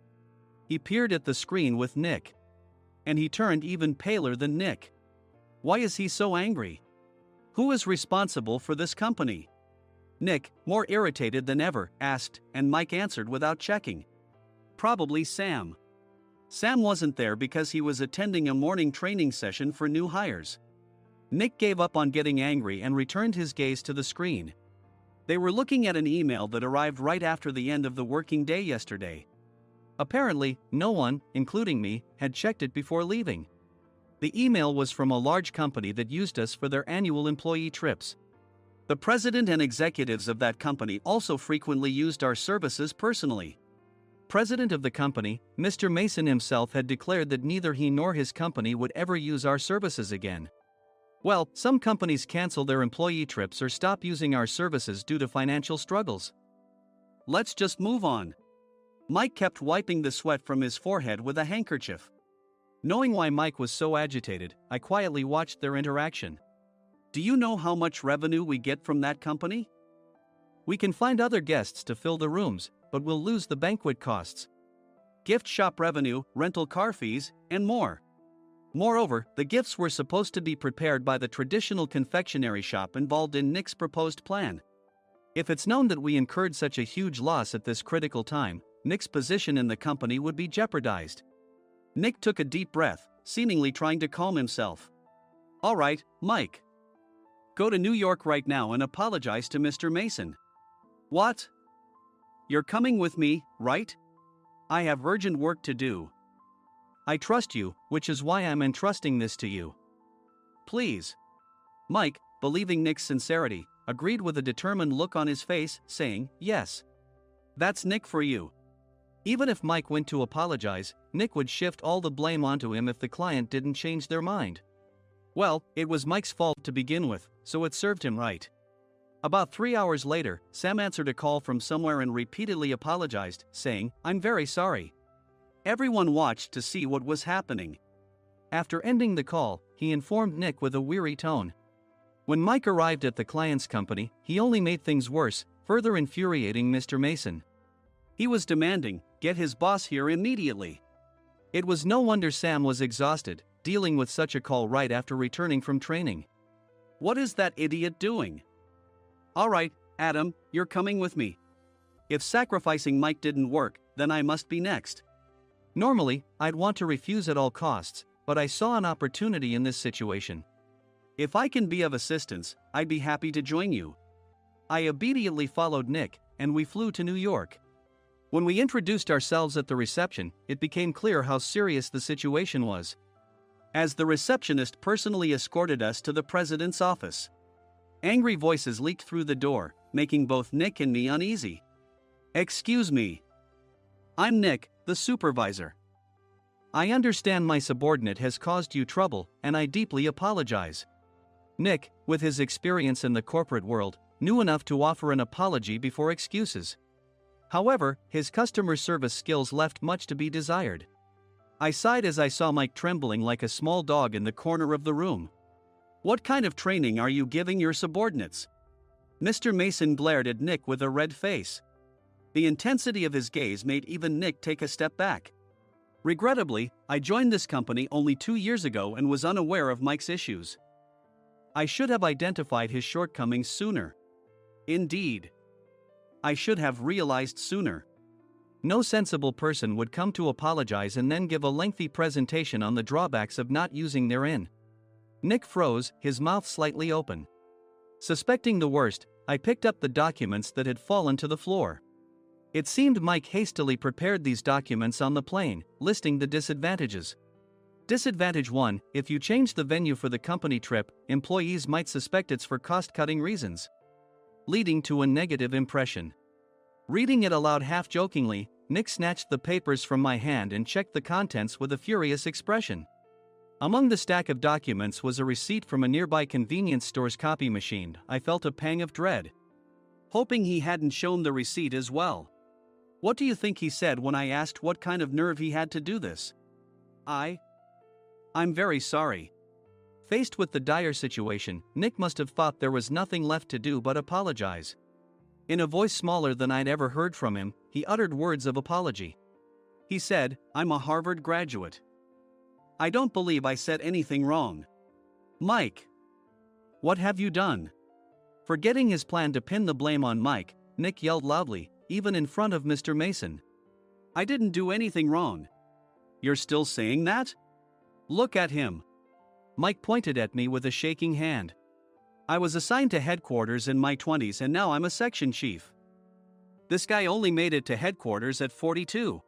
He peered at the screen with Nick. And he turned even paler than Nick. Why is he so angry? Who is responsible for this company? Nick, more irritated than ever, asked, and Mike answered without checking. Probably Sam. Sam wasn't there because he was attending a morning training session for new hires. Nick gave up on getting angry and returned his gaze to the screen. They were looking at an email that arrived right after the end of the working day yesterday. Apparently, no one, including me, had checked it before leaving. The email was from a large company that used us for their annual employee trips. The president and executives of that company also frequently used our services personally. President of the company, Mr. Mason himself, had declared that neither he nor his company would ever use our services again. Well, some companies cancel their employee trips or stop using our services due to financial struggles. Let's just move on. Mike kept wiping the sweat from his forehead with a handkerchief. Knowing why Mike was so agitated, I quietly watched their interaction. Do you know how much revenue we get from that company? We can find other guests to fill the rooms, but we'll lose the banquet costs, gift shop revenue, rental car fees, and more. Moreover, the gifts were supposed to be prepared by the traditional confectionery shop involved in Nick's proposed plan. If it's known that we incurred such a huge loss at this critical time, Nick's position in the company would be jeopardized. Nick took a deep breath, seemingly trying to calm himself. All right, Mike. Go to New York right now and apologize to Mr. Mason. What? You're coming with me, right? I have urgent work to do. I trust you, which is why I'm entrusting this to you. Please. Mike, believing Nick's sincerity, agreed with a determined look on his face, saying, yes. That's Nick for you. Even if Mike went to apologize, Nick would shift all the blame onto him if the client didn't change their mind. Well, it was Mike's fault to begin with, so it served him right. About 3 hours later, Sam answered a call from somewhere and repeatedly apologized, saying, "I'm very sorry." Everyone watched to see what was happening. After ending the call, he informed Nick with a weary tone. When Mike arrived at the client's company, he only made things worse, further infuriating Mr. Mason. He was demanding, "Get his boss here immediately." It was no wonder Sam was exhausted, dealing with such a call right after returning from training. "What is that idiot doing?" "All right, Adam, you're coming with me. If sacrificing Mike didn't work, then I must be next." Normally, I'd want to refuse at all costs, but I saw an opportunity in this situation. "If I can be of assistance, I'd be happy to join you." I obediently followed Nick, and we flew to New York. When we introduced ourselves at the reception, it became clear how serious the situation was, as the receptionist personally escorted us to the president's office. Angry voices leaked through the door, making both Nick and me uneasy. "Excuse me. I'm Nick, the supervisor. I understand my subordinate has caused you trouble, and I deeply apologize." Nick, with his experience in the corporate world, knew enough to offer an apology before excuses. However, his customer service skills left much to be desired. I sighed as I saw Mike trembling like a small dog in the corner of the room. "What kind of training are you giving your subordinates?" Mr. Mason glared at Nick with a red face. The intensity of his gaze made even Nick take a step back. Regrettably, I joined this company only 2 years ago and was unaware of Mike's issues. I should have identified his shortcomings sooner. Indeed, I should have realized sooner. No sensible person would come to apologize and then give a lengthy presentation on the drawbacks of not using their in. Nick froze, his mouth slightly open. Suspecting the worst, I picked up the documents that had fallen to the floor. It seemed Mike hastily prepared these documents on the plane, listing the disadvantages. Disadvantage 1: if you change the venue for the company trip, employees might suspect it's for cost-cutting reasons, leading to a negative impression. Reading it aloud half-jokingly, Nick snatched the papers from my hand and checked the contents with a furious expression. Among the stack of documents was a receipt from a nearby convenience store's copy machine. I felt a pang of dread, hoping he hadn't shown the receipt as well. What do you think he said when I asked what kind of nerve he had to do this? "I'm very sorry." Faced with the dire situation, Nick must have thought there was nothing left to do but apologize. In a voice smaller than I'd ever heard from him, he uttered words of apology. He said, "I'm a Harvard graduate. I don't believe I said anything wrong." "Mike, what have you done?" Forgetting his plan to pin the blame on Mike, Nick yelled loudly, even in front of Mr. Mason. "I didn't do anything wrong." "You're still saying that? Look at him." Mike pointed at me with a shaking hand. "I was assigned to headquarters in my 20s and now I'm a section chief. This guy only made it to headquarters at 42.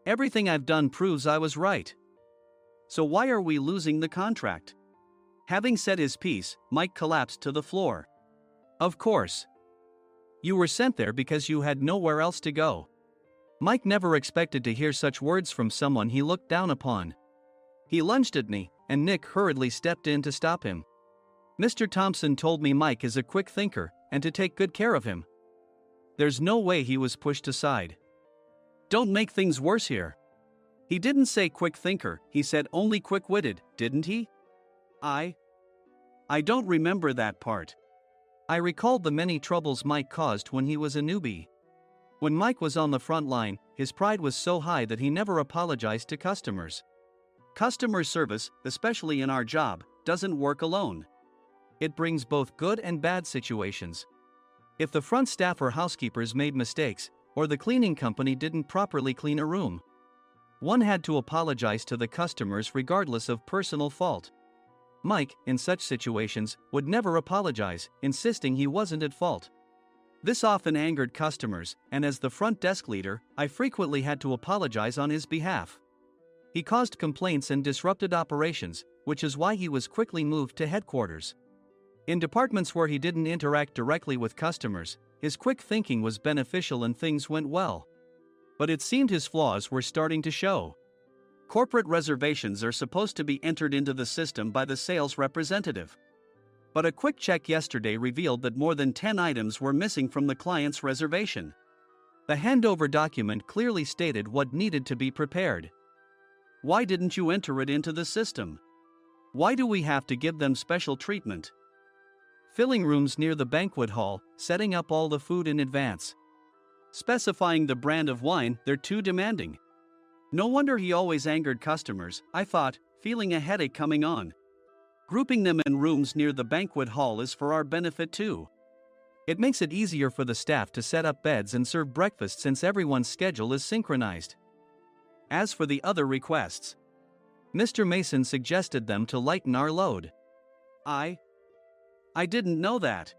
Everything I've done proves I was right. So why are we losing the contract?" Having said his piece, Mike collapsed to the floor. "Of course. You were sent there because you had nowhere else to go." Mike never expected to hear such words from someone he looked down upon. He lunged at me, and Nick hurriedly stepped in to stop him. "Mr. Thompson told me Mike is a quick thinker, and to take good care of him." There's no way he was pushed aside. "Don't make things worse here. He didn't say quick thinker, he said only quick-witted, didn't he?" I don't remember that part." I recalled the many troubles Mike caused when he was a newbie. When Mike was on the front line, his pride was so high that he never apologized to customers. Customer service, especially in our job, doesn't work alone. It brings both good and bad situations. If the front staff or housekeepers made mistakes, or the cleaning company didn't properly clean a room, one had to apologize to the customers regardless of personal fault. Mike, in such situations, would never apologize, insisting he wasn't at fault. This often angered customers, and as the front desk leader, I frequently had to apologize on his behalf. He caused complaints and disrupted operations, which is why he was quickly moved to headquarters. In departments where he didn't interact directly with customers, his quick thinking was beneficial and things went well. But it seemed his flaws were starting to show. Corporate reservations are supposed to be entered into the system by the sales representative. But a quick check yesterday revealed that more than 10 items were missing from the client's reservation. The handover document clearly stated what needed to be prepared. Why didn't you enter it into the system? Why do we have to give them special treatment? Filling rooms near the banquet hall, setting up all the food in advance. Specifying the brand of wine, they're too demanding. No wonder he always angered customers, I thought, feeling a headache coming on. Grouping them in rooms near the banquet hall is for our benefit too. It makes it easier for the staff to set up beds and serve breakfast since everyone's schedule is synchronized. As for the other requests, Mr. Mason suggested them to lighten our load. I didn't know that.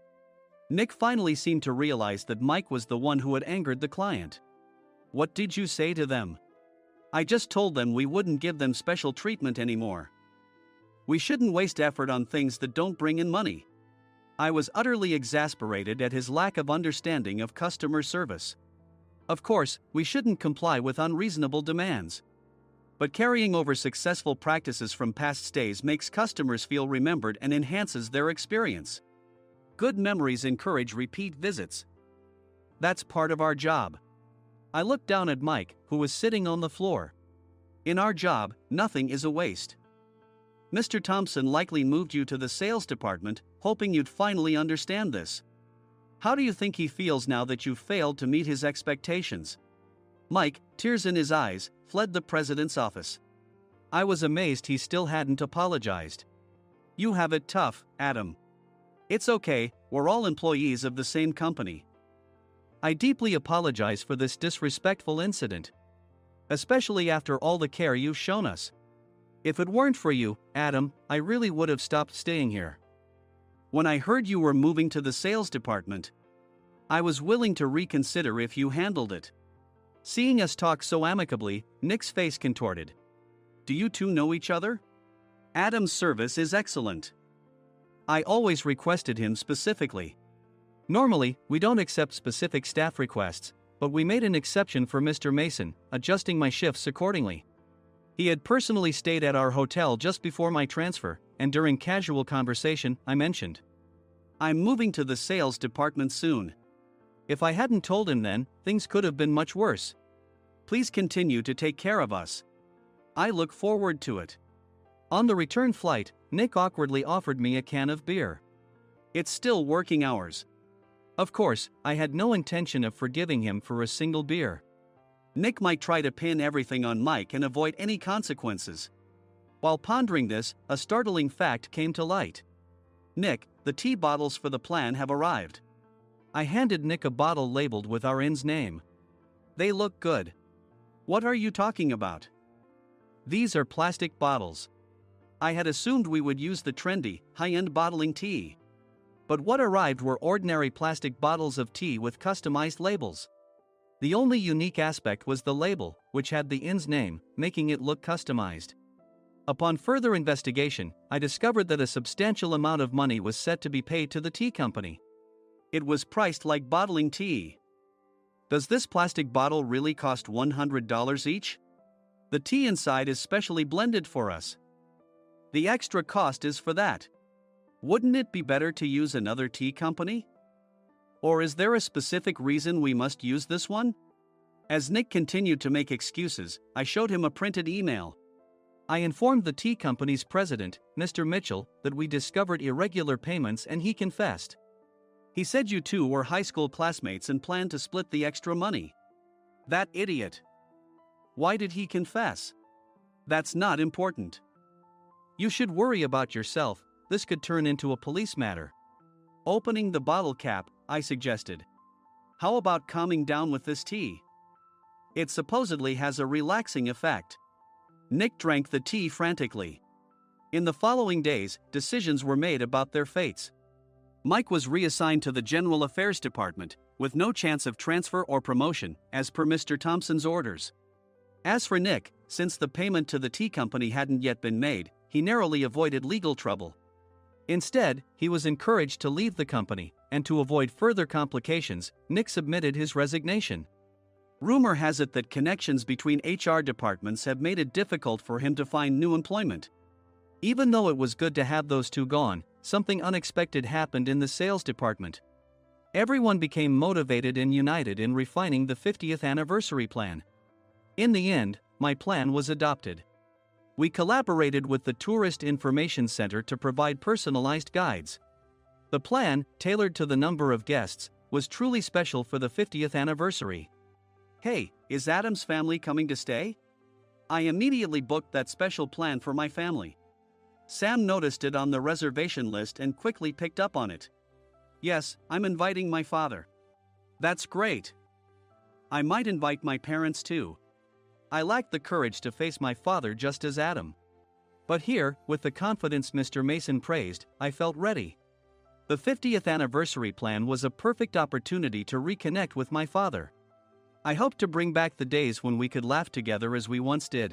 Nick finally seemed to realize that Mike was the one who had angered the client. What did you say to them? I just told them we wouldn't give them special treatment anymore. We shouldn't waste effort on things that don't bring in money. I was utterly exasperated at his lack of understanding of customer service. Of course, we shouldn't comply with unreasonable demands. But carrying over successful practices from past stays makes customers feel remembered and enhances their experience. Good memories encourage repeat visits. That's part of our job. I looked down at Mike, who was sitting on the floor. In our job, nothing is a waste. Mr. Thompson likely moved you to the sales department, hoping you'd finally understand this. How do you think he feels now that you failed to meet his expectations? Mike, tears in his eyes, fled the president's office. I was amazed he still hadn't apologized. You have it tough, Adam. It's okay, we're all employees of the same company. I deeply apologize for this disrespectful incident. Especially after all the care you've shown us. If it weren't for you, Adam, I really would have stopped staying here. When I heard you were moving to the sales department, I was willing to reconsider if you handled it. Seeing us talk so amicably, Nick's face contorted. Do you two know each other? Adam's service is excellent. I always requested him specifically. Normally, we don't accept specific staff requests, but we made an exception for Mr. Mason, adjusting my shifts accordingly. He had personally stayed at our hotel just before my transfer, and during casual conversation, I mentioned, I'm moving to the sales department soon. If I hadn't told him then, things could have been much worse. Please continue to take care of us. I look forward to it. On the return flight, Nick awkwardly offered me a can of beer. It's still working hours. Of course, I had no intention of forgiving him for a single beer. Nick might try to pin everything on Mike and avoid any consequences. While pondering this, a startling fact came to light. Nick, the tea bottles for the plan have arrived. I handed Nick a bottle labeled with our inn's name. They look good. What are you talking about? These are plastic bottles. I had assumed we would use the trendy, high-end bottling tea. But what arrived were ordinary plastic bottles of tea with customized labels. The only unique aspect was the label, which had the inn's name, making it look customized. Upon further investigation, I discovered that a substantial amount of money was set to be paid to the tea company. It was priced like bottling tea. Does this plastic bottle really cost $100 each? The tea inside is specially blended for us. The extra cost is for that. Wouldn't it be better to use another tea company? Or is there a specific reason we must use this one? As Nick continued to make excuses, I showed him a printed email. I informed the tea company's president, Mr. Mitchell, that we discovered irregular payments and he confessed. He said you two were high school classmates and planned to split the extra money. That idiot. Why did he confess? That's not important. You should worry about yourself, this could turn into a police matter. Opening the bottle cap, I suggested. How about calming down with this tea? It supposedly has a relaxing effect. Nick drank the tea frantically. In the following days, decisions were made about their fates. Mike was reassigned to the General Affairs Department, with no chance of transfer or promotion, as per Mr. Thompson's orders. As for Nick, since the payment to the tea company hadn't yet been made, he narrowly avoided legal trouble. Instead, he was encouraged to leave the company, and to avoid further complications, Nick submitted his resignation. Rumor has it that connections between HR departments have made it difficult for him to find new employment. Even though it was good to have those two gone, something unexpected happened in the sales department. Everyone became motivated and united in refining the 50th anniversary plan. In the end, my plan was adopted. We collaborated with the Tourist Information Center to provide personalized guides. The plan, tailored to the number of guests, was truly special for the 50th anniversary. Hey, is Adam's family coming to stay? I immediately booked that special plan for my family. Sam noticed it on the reservation list and quickly picked up on it. Yes, I'm inviting my father. That's great. I might invite my parents too. I lacked the courage to face my father just as Adam. But here, with the confidence Mr. Mason praised, I felt ready. The 50th anniversary plan was a perfect opportunity to reconnect with my father. I hope to bring back the days when we could laugh together as we once did.